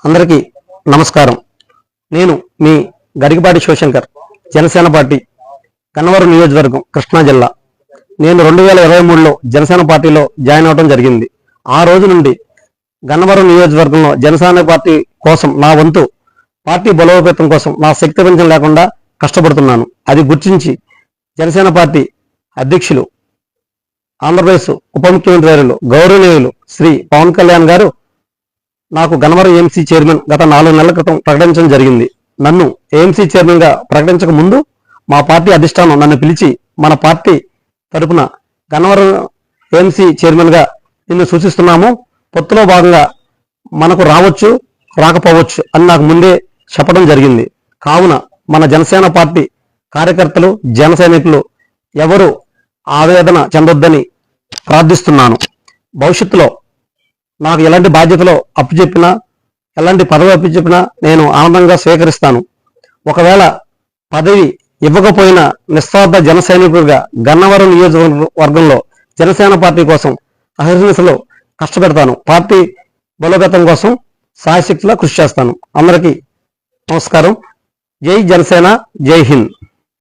అందరికీ నమస్కారం. నేను మీ గరికపాటి శివశంకర్, జనసేన పార్టీ గన్నవరం నియోజకవర్గం, కృష్ణా జిల్లా. నేను 2023లో జనసేన పార్టీలో జాయిన్ అవడం జరిగింది. ఆ రోజు నుండి గన్నవరం నియోజకవర్గంలో జనసేన పార్టీ కోసం నా వంతు పార్టీ బలోపేతం కోసం నా శక్తి వంచన లేకుండా కష్టపడుతున్నాను. అది గుర్తించి జనసేన పార్టీ అధ్యక్షులు, ఆంధ్రప్రదేశ్ ఉప ముఖ్యమంత్రి వర్యులు గౌరవనీయులు శ్రీ పవన్ కళ్యాణ్ గారు నాకు గన్నవరం ఏఎంసీ చైర్మన్ గత 4 నెలల క్రితం ప్రకటించడం జరిగింది. నన్ను ఏఎంసీ చైర్మన్ గా ప్రకటించక ముందు మా పార్టీ అధిష్టానం నన్ను పిలిచి, మన పార్టీ తరపున గన్నవరం ఏఎంసీ చైర్మన్ గా నిన్ను సూచిస్తున్నాము, పొత్తులో భాగంగా మనకు రావచ్చు రాకపోవచ్చు అని నాకు ముందే చెప్పడం జరిగింది. కావున మన జనసేన పార్టీ కార్యకర్తలు, జన సైనికులు ఎవరు ఆవేదన చెందొద్దని ప్రార్థిస్తున్నాను. భవిష్యత్తులో నాకు ఎలాంటి బాధ్యతలో అప్పచెప్పినా, ఎలాంటి పదవి అప్పచెప్పినా నేను ఆనందంగా స్వీకరిస్తాను. ఒకవేళ పదవి ఇవ్వకపోయినా నిస్వార్థ జన సైనికుడిగా గన్నవరం నియోజకవర్గంలో జనసేన పార్టీ కోసం అహర్నిశలు కష్టపెడతాను. పార్టీ బలోపేతం కోసం సాయశక్తిలా కృషి చేస్తాను. అందరికీ నమస్కారం. జై జనసేన, జై హింద్.